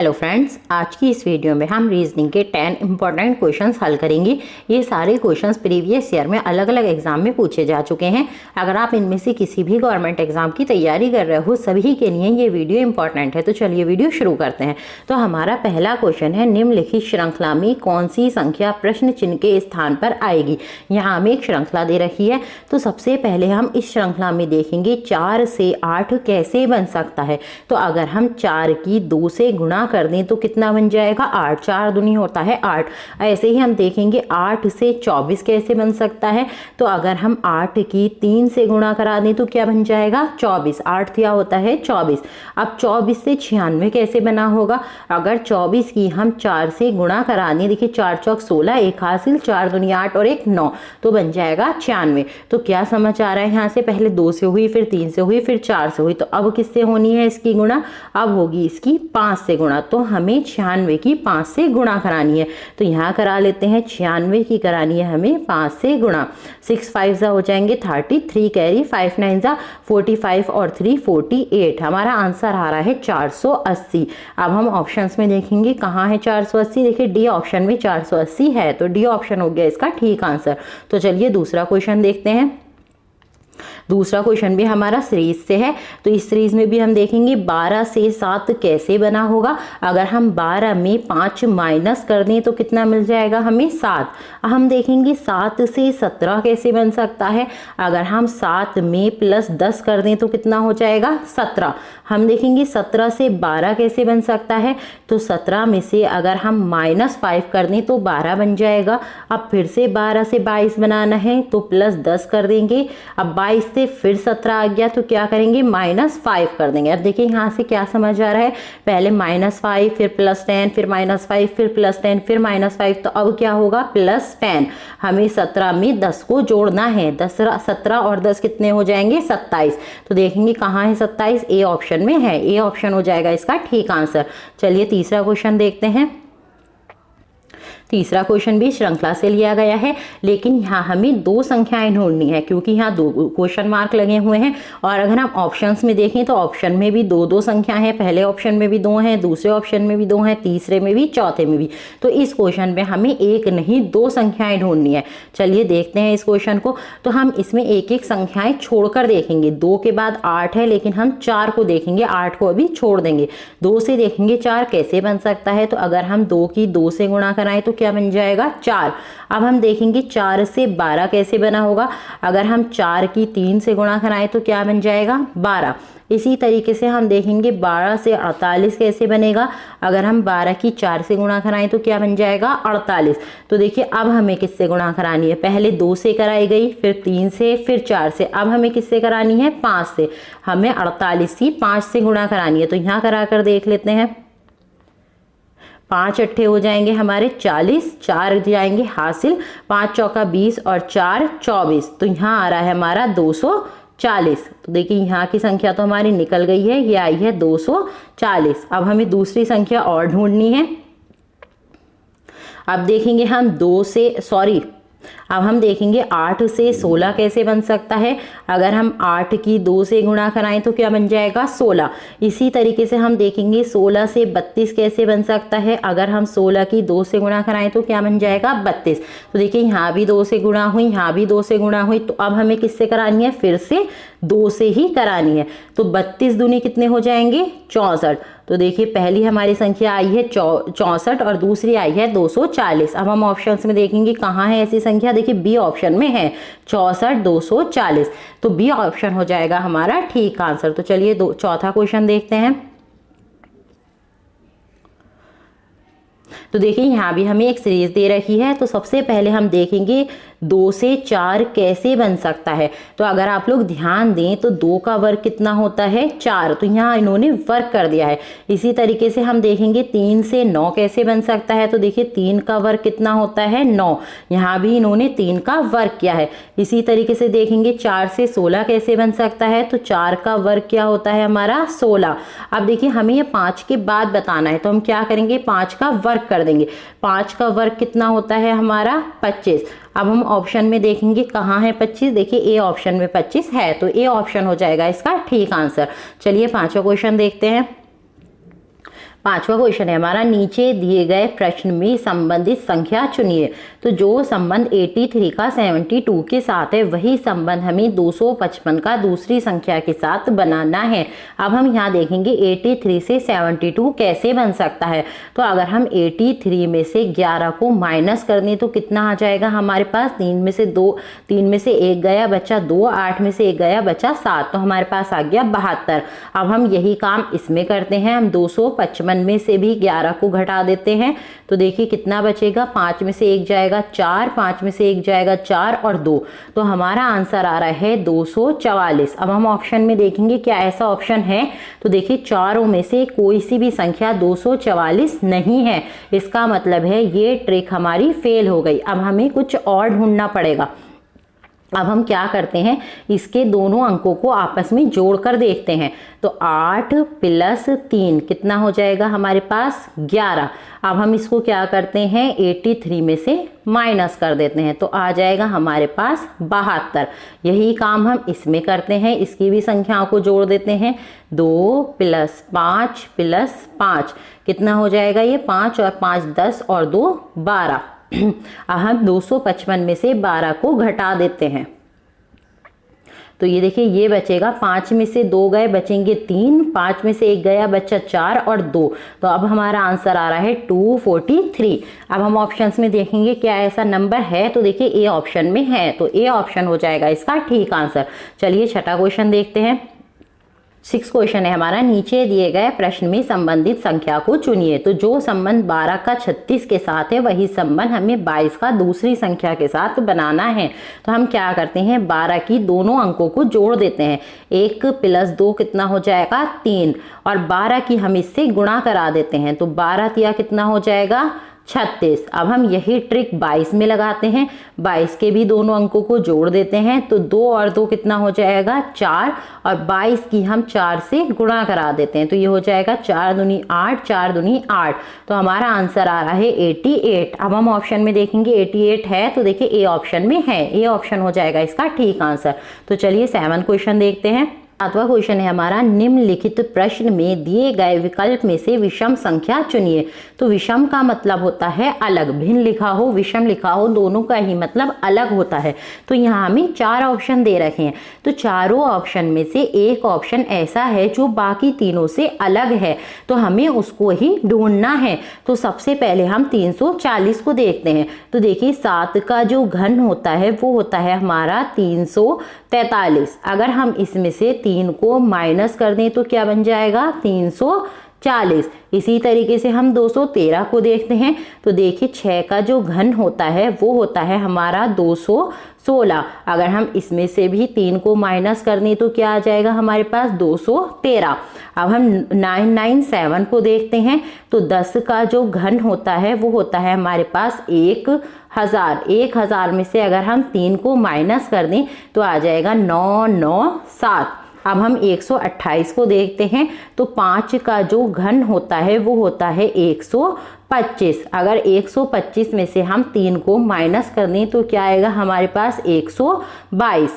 Hello friends, आज की इस वीडियो में हम रीजनिंग के 10 इंपॉर्टेंट क्वेश्चंस हल करेंगे। ये सारे क्वेश्चंस प्रीवियस ईयर में अलग अलग एग्जाम में पूछे जा चुके हैं। अगर आप इनमें से किसी भी गवर्नमेंट एग्जाम की तैयारी कर रहे हो, सभी के लिए ये वीडियो इंपॉर्टेंट है। तो चलिए वीडियो शुरू करते हैं। तो हमारा पहला क्वेश्चन है, निम्नलिखित श्रृंखला में कौन सी संख्या प्रश्न चिन्ह के स्थान पर आएगी। यहाँ हमें एक श्रृंखला दे रखी है। तो सबसे पहले हम इस श्रृंखला में देखेंगे 4 से 8 कैसे बन सकता है। तो अगर हम 4 की 2 से गुणा कर दें तो कितना बन जाएगा 8। 4 दूनी होता है 8। ऐसे ही हम देखेंगे 8 से 24 कैसे बन सकता है। तो अगर हम 8 की 3 से गुणा करा दें तो क्या बन जाएगा 24। 8 क्या होता है 24। अब 24 से 96 कैसे बना होगा। अगर 24 की हम 4 से गुणा करा दें, देखिए 4 चौक 16, एक हासिल, 4 दूनी 8 और एक 9, तो बन जाएगा 96। तो क्या समझ आ रहा है, यहाँ से पहले 2 से हुई, फिर 3 से हुई, फिर 4 से हुई। तो अब किससे होनी है इसकी गुणा, अब होगी इसकी 5 से गुणा। तो हमें 96 की 5 से गुणा करानी है। तो यहाँ करा लेते हैं, 96 की करानी है हमें 5 से गुणा। 6 5 जा हो जाएंगे 33, कैरी 5 9 जा 45 और 3 48। हमारा आंसर आ रहा है 480। अब हम ऑप्शंस में देखेंगे कहाँ है 480। देखिए डी ऑप्शन में 480 है, तो डी ऑप्शन हो गया इसका ठीक आंसर। तो चलिए दूसरा क्वेश्चन देखते हैं। दूसरा क्वेश्चन भी हमारा सीरीज से है। तो इस सीरीज में भी हम देखेंगे 12 से 7 कैसे बना होगा। अगर हम 12 में 5 माइनस कर दें तो कितना मिल जाएगा हमें 7। हम देखेंगे 7 से 17 कैसे बन सकता है। अगर हम 7 में प्लस 10 कर दें तो कितना हो जाएगा 17। हम देखेंगे 17 से 12 कैसे बन सकता है। तो 17 में से अगर हम -5 कर दें तो 12 बन जाएगा। अब फिर से 12 से 22 बनाना है तो प्लस 10 कर देंगे। अब 22 से फिर 17 आ गया तो क्या करेंगे -5 कर देंगे। अब देखिए यहाँ से क्या समझ आ रहा है, पहले -5 फिर +10 फिर -5 फिर +10 फिर -5, तो अब क्या होगा +10। हमें 17 में 10 को जोड़ना है। 17 और 10 कितने हो जाएंगे 27। तो देखेंगे कहाँ है 27, ए ऑप्शन में है। ए ऑप्शन हो जाएगा इसका ठीक आंसर। चलिए तीसरा क्वेश्चन देखते हैं। तीसरा क्वेश्चन भी श्रृंखला से लिया गया है, लेकिन यहाँ हमें 2 संख्याएं ढूंढनी है क्योंकि यहाँ 2 क्वेश्चन मार्क लगे हुए हैं। और अगर हम ऑप्शंस में देखें तो ऑप्शन में भी 2 संख्याएं हैं। पहले ऑप्शन में भी 2 हैं, दूसरे ऑप्शन में भी 2 हैं, तीसरे में भी, चौथे में भी। तो इस क्वेश्चन में हमें 1 नहीं 2 संख्याएं ढूंढनी है। चलिए देखते हैं इस क्वेश्चन को। तो हम इसमें एक एक संख्याएं छोड़कर देखेंगे। 2 के बाद 8 है, लेकिन हम 4 को देखेंगे, 8 को अभी छोड़ देंगे। 2 से देखेंगे 4 कैसे बन सकता है। तो अगर हम 2 की 2 से गुणा कराएं तो क्या बन जाएगा 4। अब हम देखेंगे 4 से 12 कैसे बना होगा। अगर हम 4 की 3 से गुणा कराएं तो क्या बन जाएगा 12। इसी तरीके से हम देखेंगे 12 से 48 कैसे बनेगा। अगर हम 12 की 4 से गुणा कराएं तो क्या बन जाएगा 48। तो देखिए अब हमें किससे गुणा करानी है, पहले 2 से कराई गई, फिर 3 से, फिर 4 से। अब हमें किससे करानी है 5 से। हमें 48 की 5 से गुणा करानी है। तो यहाँ करा कर देख लेते हैं। 5 अट्ठे हो जाएंगे हमारे 40, 4 जाएंगे हासिल, 5 चौका 20 और 4 24। तो यहाँ आ रहा है हमारा 240। तो देखिए यहाँ की संख्या तो हमारी निकल गई है, ये आई है 240। अब हमें दूसरी संख्या और ढूंढनी है। अब देखेंगे हम अब हम देखेंगे 8 से 16 कैसे बन सकता है। अगर हम 8 की 2 से गुणा कराएं तो क्या बन जाएगा 16। इसी तरीके से हम देखेंगे 16 से 32 कैसे बन सकता है। अगर हम 16 की 2 से गुणा कराएं तो क्या बन जाएगा 32। तो देखिए यहाँ भी 2 से गुणा हुई, यहाँ भी 2 से गुणा हुई। तो अब हमें किससे करानी है, फिर से 2 से ही करानी है। तो 32 दूनी कितने हो जाएंगे 64। तो देखिए पहली हमारी संख्या आई है 64 और दूसरी आई है 240। अब हम ऑप्शंस में देखेंगे कहाँ है ऐसी संख्या। देखिए बी ऑप्शन में है 64 240। तो बी ऑप्शन हो जाएगा हमारा ठीक आंसर। तो चलिए चौथा क्वेश्चन देखते हैं। तो देखिए यहाँ भी हमें एक सीरीज दे रखी है। तो सबसे पहले हम देखेंगे 2 से 4 कैसे बन सकता है। तो अगर आप लोग ध्यान दें तो 2 का वर्ग कितना होता है 4। तो यहाँ इन्होंने वर्ग कर दिया है। इसी तरीके से हम देखेंगे 3 से 9 कैसे बन सकता है। तो देखिए 3 का वर्ग कितना होता है 9। यहाँ भी इन्होंने 3 का वर्ग किया है। इसी तरीके से देखेंगे 4 से 16 कैसे बन सकता है। तो 4 का वर्ग क्या होता है हमारा 16। अब देखिए हमें ये 5 के बाद बताना है, तो हम क्या करेंगे 5 का वर्ग कर देंगे। 5 का वर्ग कितना होता है हमारा 25। अब हम ऑप्शन में देखेंगे कहाँ है 25। देखिए ए ऑप्शन में 25 है, तो ए ऑप्शन हो जाएगा इसका ठीक आंसर। चलिए पांचवा क्वेश्चन देखते हैं। पांचवा क्वेश्चन है हमारा, नीचे दिए गए प्रश्न में संबंधित संख्या चुनिए। तो जो संबंध 83 का 72 के साथ है वही संबंध हमें 255 का दूसरी संख्या के साथ बनाना है। अब हम यहाँ देखेंगे 83 से 72 कैसे बन सकता है। तो अगर हम 83 में से 11 को माइनस कर दें तो कितना आ जाएगा हमारे पास, 3 में से 1 गया बचा 2, 8 में से 1 गया बचा 7, तो हमारे पास आ गया 72। अब हम यही काम इसमें करते हैं, हम 255 में से भी 11 को घटा देते हैं। तो देखिए कितना बचेगा, 5 में से 1 जाएगा 4, 5 में से 1 जाएगा 4 और 2, तो हमारा आंसर आ रहा है 244। अब हम ऑप्शन में देखेंगे क्या ऐसा ऑप्शन है। तो देखिए चारों में से कोई सी भी संख्या 244 नहीं है, इसका मतलब है ये ट्रिक हमारी फेल हो गई। अब हमें कुछ और ढूंढना पड़ेगा। अब हम क्या करते हैं, इसके दोनों अंकों को आपस में जोड़कर देखते हैं। तो 8 + 3 कितना हो जाएगा हमारे पास 11। अब हम इसको क्या करते हैं, 83 में से माइनस कर देते हैं तो आ जाएगा हमारे पास 72। यही काम हम इसमें करते हैं, इसकी भी संख्याओं को जोड़ देते हैं। 2 + 5 + 5 कितना हो जाएगा, ये 5 और 5 10 और 2 12। अब हम 255 में से 12 को घटा देते हैं तो ये देखिए ये बचेगा, 5 में से 2 गए बचेंगे 3, 5 में से 1 गया बचा 4 और 2, तो अब हमारा आंसर आ रहा है 243। अब हम ऑप्शंस में देखेंगे क्या ऐसा नंबर है। तो देखिए ए ऑप्शन में है, तो ए ऑप्शन हो जाएगा इसका ठीक आंसर। चलिए छठा क्वेश्चन देखते हैं। 6 क्वेश्चन है हमारा, नीचे दिए गए प्रश्न में संबंधित संख्या को चुनिए। तो जो संबंध 12 का 36 के साथ है वही संबंध हमें 22 का दूसरी संख्या के साथ बनाना है। तो हम क्या करते हैं, 12 की दोनों अंकों को जोड़ देते हैं। 1 + 2 कितना हो जाएगा 3, और 12 की हम इससे गुणा करा देते हैं। तो 12 तिया कितना हो जाएगा 36। अब हम यही ट्रिक 22 में लगाते हैं, 22 के भी दोनों अंकों को जोड़ देते हैं। तो 2 और 2 कितना हो जाएगा 4, और 22 की हम 4 से गुणा करा देते हैं। तो ये हो जाएगा 4 दूनी 8, 4 दूनी 8, तो हमारा आंसर आ रहा है 88। अब हम ऑप्शन में देखेंगे 88 है, तो देखिए ए ऑप्शन में है, ए ऑप्शन हो जाएगा इसका ठीक आंसर। तो चलिए 7 क्वेश्चन देखते हैं। 7वां क्वेश्चन है हमारा, निम्नलिखित प्रश्न में दिए गए विकल्प में से विषम संख्या चुनिए। तो विषम का मतलब होता है अलग, भिन्न लिखा हो विषम लिखा हो दोनों का ही मतलब अलग होता है। तो यहाँ हमें 4 ऑप्शन दे रखे हैं, तो चारों ऑप्शन में से एक ऑप्शन ऐसा है जो बाकी तीनों से अलग है, तो हमें उसको ही ढूंढना है। तो सबसे पहले हम 340 को देखते हैं। तो देखिए 7 का जो घन होता है वो होता है हमारा 343। अगर हम इसमें से 3 को माइनस कर दें तो क्या बन जाएगा 340। इसी तरीके से हम 213 को देखते हैं। तो देखिए 6 का जो घन होता है वो होता है हमारा 216। अगर हम इसमें से भी 3 को माइनस कर दें तो क्या आ जाएगा हमारे पास 213। अब हम 997 को देखते हैं। तो 10 का जो घन होता है वो होता है हमारे पास 1000। 1000 में से अगर हम 3 को माइनस कर दें तो आ जाएगा 997। अब हम 128 को देखते हैं। तो 5 का जो घन होता है वो होता है 125। अगर 125 में से हम 3 को माइनस कर दें तो क्या आएगा हमारे पास 122।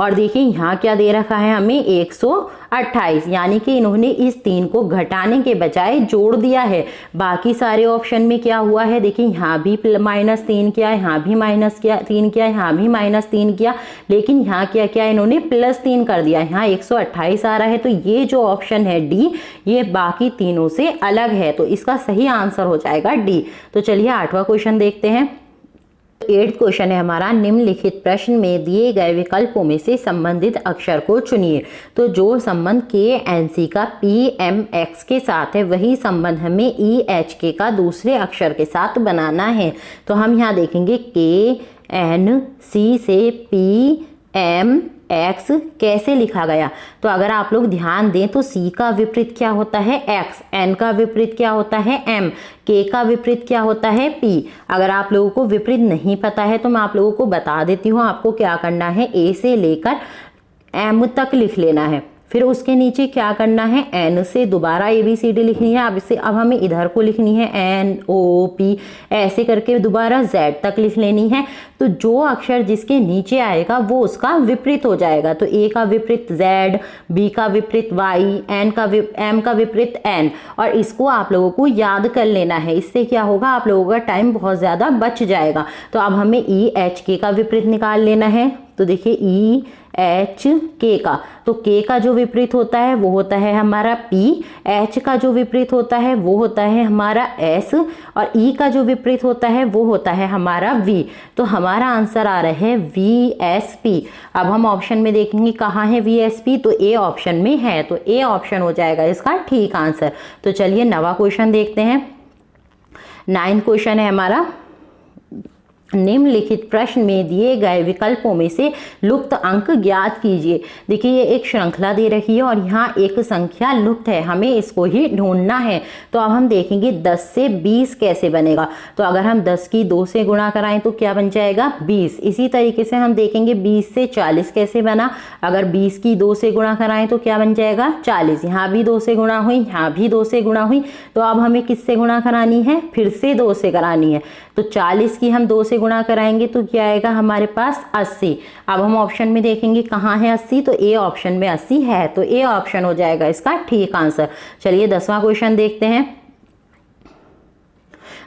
और देखिए यहाँ क्या दे रखा है हमें 128, यानी कि इन्होंने इस 3 को घटाने के बजाय जोड़ दिया है। बाकी सारे ऑप्शन में क्या हुआ है, देखिए यहाँ भी -3 किया, यहाँ भी -3 किया, यहाँ भी -3 किया, लेकिन यहाँ क्या किया इन्होंने +3 कर दिया। यहाँ 128 आ रहा है। तो ये जो ऑप्शन है डी, ये बाकी तीनों से अलग है, तो इसका सही आंसर हो जाएगा डी। तो चलिए 8वां क्वेश्चन देखते हैं। 8th क्वेश्चन है हमारा, निम्नलिखित प्रश्न में दिए गए विकल्पों में से संबंधित अक्षर को चुनिए। तो जो संबंध KNC का PMX के साथ है वही संबंध हमें EHK का दूसरे अक्षर के साथ बनाना है। तो हम यहाँ देखेंगे KNC से PMX कैसे लिखा गया। तो अगर आप लोग ध्यान दें तो C का विपरीत क्या होता है X, N का विपरीत क्या होता है M, K का विपरीत क्या होता है P। अगर आप लोगों को विपरीत नहीं पता है तो मैं आप लोगों को बता देती हूँ। आपको क्या करना है, A से लेकर M तक लिख लेना है, फिर उसके नीचे क्या करना है, एन से दोबारा ABCD लिखनी है। अब हमें इधर को लिखनी है NOP, ऐसे करके दोबारा Z तक लिख लेनी है। तो जो अक्षर जिसके नीचे आएगा वो उसका विपरीत हो जाएगा। तो A का विपरीत Z, B का विपरीत Y, M का विपरीत N, और इसको आप लोगों को याद कर लेना है। इससे क्या होगा, आप लोगों का टाइम बहुत ज़्यादा बच जाएगा। तो अब हमें EHK का विपरीत निकाल लेना है। तो देखिए EHK का, तो K का जो विपरीत होता है वो होता है हमारा P, H का जो विपरीत होता है वो होता है हमारा S, और E का जो विपरीत होता है वो होता है हमारा V। तो हमारा आंसर आ रहा है VSP। अब हम ऑप्शन में देखेंगे कहाँ है VSP, तो A ऑप्शन में है, तो A ऑप्शन हो जाएगा इसका ठीक आंसर। तो चलिए 9वां क्वेश्चन देखते हैं। 9 क्वेश्चन है हमारा, निम्नलिखित प्रश्न में दिए गए विकल्पों में से लुप्त अंक ज्ञात कीजिए। देखिए ये एक श्रृंखला दे रखी है और यहाँ एक संख्या लुप्त है, हमें इसको ही ढूंढना है। तो अब हम देखेंगे 10 से 20 कैसे बनेगा। तो अगर हम 10 की 2 से गुणा कराएं तो क्या बन जाएगा 20। इसी तरीके से हम देखेंगे 20 से 40 कैसे बना। अगर 20 की 2 से गुणा कराएं तो क्या बन जाएगा 40। यहाँ भी 2 से गुणा हुई, यहाँ भी 2 से गुणा हुई। तो अब हमें किससे गुणा करानी है, फिर से 2 से करानी है। तो 40 की हम 2 से गुणा कराएंगे तो क्या आएगा हमारे पास 80। अब हम ऑप्शन में देखेंगे कहाँ है 80, तो ए ऑप्शन में 80 है, तो ए ऑप्शन हो जाएगा इसका ठीक आंसर। चलिए 10वां क्वेश्चन देखते हैं।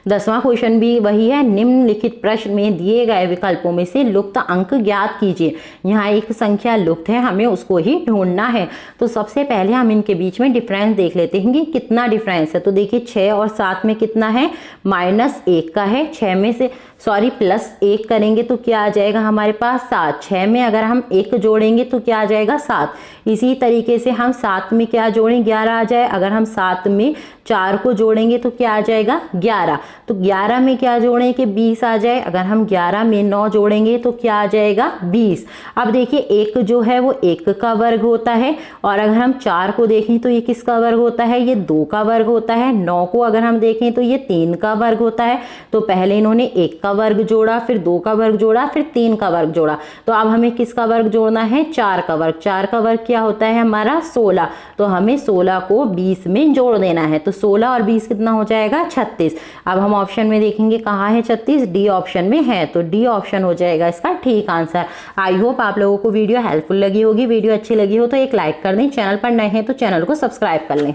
10वां क्वेश्चन भी वही है, निम्नलिखित प्रश्न में दिए गए विकल्पों में से लुप्त अंक ज्ञात कीजिए। यहाँ एक संख्या लुप्त है, हमें उसको ही ढूंढना है। तो सबसे पहले हम इनके बीच में डिफरेंस देख लेते हैं कि कितना डिफरेंस है। तो देखिए 6 और 7 में कितना है, -1 का है। 6 में से +1 करेंगे तो क्या आ जाएगा हमारे पास 7। 6 में अगर हम 1 जोड़ेंगे तो क्या आ जाएगा 7। इसी तरीके से हम 7 में क्या जोड़ें, 11 आ जाए। अगर हम 7 में 4 को जोड़ेंगे तो क्या आ जाएगा 11। तो 11 में क्या जोड़ें कि 20 आ जाए। अगर हम 11 में 9 जोड़ेंगे तो क्या आ जाएगा 20। अब देखिए 1 जो है वो 1 का वर्ग होता है, और अगर हम 4 को देखें तो ये किसका वर्ग होता है, ये 2 का वर्ग होता है। 9 को अगर हम देखें तो ये 3 का वर्ग होता है। तो पहले इन्होंने 1 का वर्ग जोड़ा, फिर 2 का वर्ग जोड़ा, फिर 3 का वर्ग जोड़ा। तो अब हमें किसका वर्ग जोड़ना है, 4 का वर्ग। 4 का वर्ग क्या होता है हमारा 16। तो हमें 16 को 20 में जोड़ देना है। तो 16 और 20 कितना हो जाएगा 36। अब हम ऑप्शन में देखेंगे कहाँ है 36, डी ऑप्शन में है। तो डी ऑप्शन हो जाएगा इसका ठीक आंसर। आई होप आप लोगों को वीडियो हेल्पफुल लगी होगी। वीडियो अच्छी लगी हो तो एक लाइक कर दें, चैनल पर नए हैं तो चैनल को सब्सक्राइब कर लें।